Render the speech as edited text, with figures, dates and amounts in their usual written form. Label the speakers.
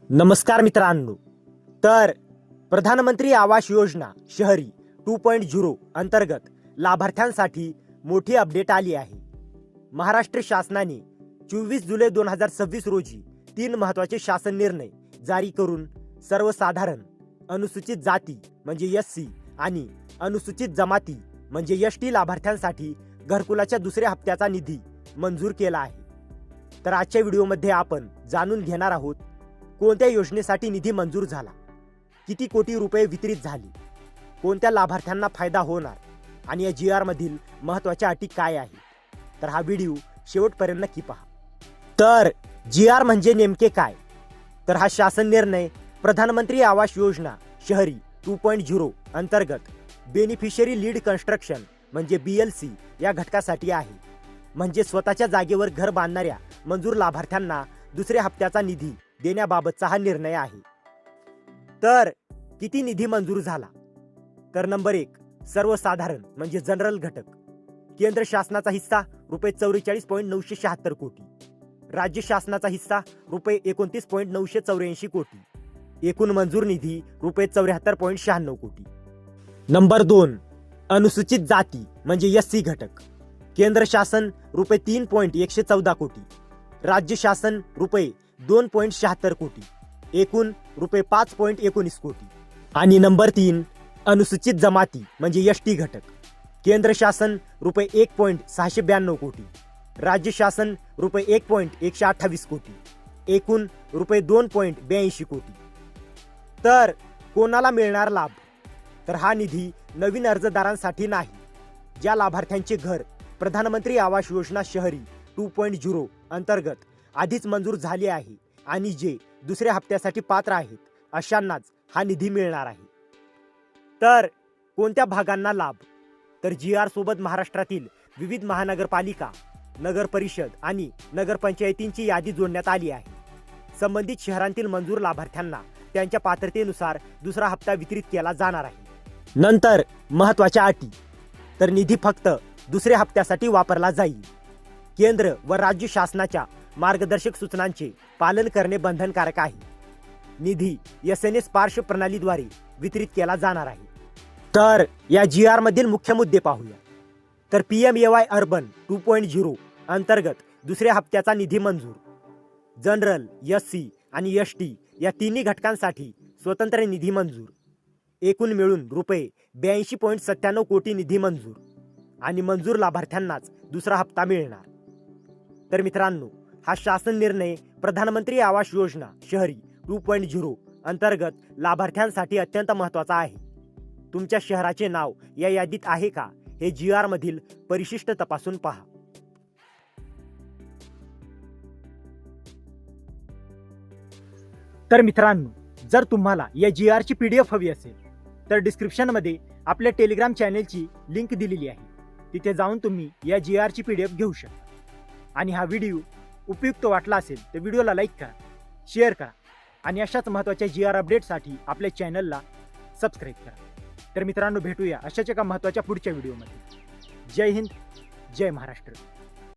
Speaker 1: नमस्कार मित्रांनो, तर प्रधानमंत्री आवास योजना शहरी 2.0 अंतर्गत लाभार्थ्यांसाठी मोठी अपडेट आली आहे. महाराष्ट्र शासनाने 24 जुलै 2026 रोजी 3 महत्त्वाचे शासन निर्णय जारी करून सर्वसाधारण अनुसूचित जाती म्हणजे SC आणि अनुसूचित जमाती म्हणजे ST लाभार्थ्यांसाठी घरकुलाच्या दुसऱ्या हप्त्याचा निधी मंजूर केला आहे. तर आजच्या व्हिडिओमध्ये आपण जाणून घेणार आहोत कोणत्या योजनेसाठी निधी मंजूर झाला, किती कोटी रुपये वितरित झाले, कोणत्या लाभार्थ्यांना फायदा होणार आणि या GR मधील महत्त्वाच्या अटी काय आहेत. तर हा व्हिडिओ शेवटपर्यंत नक्की पहा. तर GR म्हणजे नेमके काय? तर हा शासन निर्णय प्रधानमंत्री आवास योजना शहरी 2.0 अंतर्गत बेनिफिशरी लीड कन्स्ट्रक्शन म्हणजे BLC या घटकासाठी आहे. म्हणजे स्वतःच्या जागेवर घर बांधणाऱ्या मंजूर लाभार्थ्यांना दुसऱ्या हप्त्याचा निधी देण्याबाबतचा हा निर्णय आहे. तर किती निधी मंजूर झाला? तर नंबर 1 सर्वसाधारण म्हणजे जनरल घटक. केंद्र शासनाचा हिस्सा रुपये 44.976 कोटी, राज्य शासनाचा हिस्सा रुपये 29.984 कोटी, एकूण मंजूर निधी रुपये 74.96 कोटी. नंबर 2 अनुसूचित जाती म्हणजे SC घटक. केंद्र शासन रुपये 3.114 कोटी, राज्य शासन रुपये 2.76 कोटी, एकूण रुपये 5.19 कोटी. आणि नंबर 3 अनुसूचित जमाती म्हणजे ST घटक. केंद्र शासन रुपये 1.692 कोटी, राज्य शासन रुपये 1.128 कोटी, एकूण रुपये 2.82 कोटी. तर कोणाला मिळणार लाभ? तर हा निधी नवीन अर्जदारांसाठी नाही. ज्या लाभार्थ्यांचे घर प्रधानमंत्री आवास योजना शहरी 2.0 अंतर्गत आधीच मंजूर झाले आहे आणि जे दुसऱ्या हप्त्यासाठी पात्र आहेत अशांनाच हा निधी मिळणार आहे. तर कोणत्या भागांना लाभ? तर GR सोबत महाराष्ट्रातील विविध महानगरपालिका, नगर परिषद आणि नगरपंचायतींची यादी जोडण्यात आली आहे. संबंधित शहरांतील मंजूर लाभार्थ्यांना त्यांच्या पात्रतेनुसार दुसरा हप्ता वितरित केला जाणार आहे. नंतर महत्त्वाच्या अटी. तर निधी फक्त दुसऱ्या हप्त्यासाठी वापरला जाईल. केंद्र व राज्य शासनाच्या मार्गदर्शक सूचनांचे पालन करणे बंधनकारक आहे. निधी SNS पार्श्व प्रणालीद्वारे वितरित केला जाणार आहे. तर या GR मधील मुख्य मुद्दे पाहूया. तर PMAY अर्बन 2.0 अंतर्गत दुसऱ्या हप्त्याचा निधी मंजूर. जनरल, SC आणि ST या तिन्ही घटकांसाठी स्वतंत्र निधी मंजूर. एकूण मिळून रुपये 82.97 कोटी निधी मंजूर आणि मंजूर लाभार्थ्यांनाच दुसरा हप्ता मिळणार. तर मित्रांनो, हा शासन निर्णय प्रधानमंत्री आवास योजना शहरी 2.0 अंतर्गत लाभार्थ्यांसाठी अत्यंत महत्त्वाचा आहे. तुमच्या शहराचे नाव या यादीत आहे का हे GR मधील परिशिष्ट तपासून पहा. तर मित्रांनो, जर तुम्हाला या GR ची PDF हवी असेल तर डिस्क्रिप्शनमध्ये आपल्या टेलिग्राम चॅनेलची लिंक दिलेली आहे. तिथे जाऊन तुम्ही या GR ची PDF घेऊ शकता. आणि हा व्हिडिओ उपयुक्त वाटला असेल तर व्हिडिओला लाईक करा, शेअर करा आणि अशाच महत्त्वाच्या GR अपडेटसाठी आपल्या चॅनलला सबस्क्राईब करा. तर मित्रांनो, भेटूया अशाच एका महत्त्वाच्या पुढच्या व्हिडिओमध्ये. जय हिंद, जय महाराष्ट्र.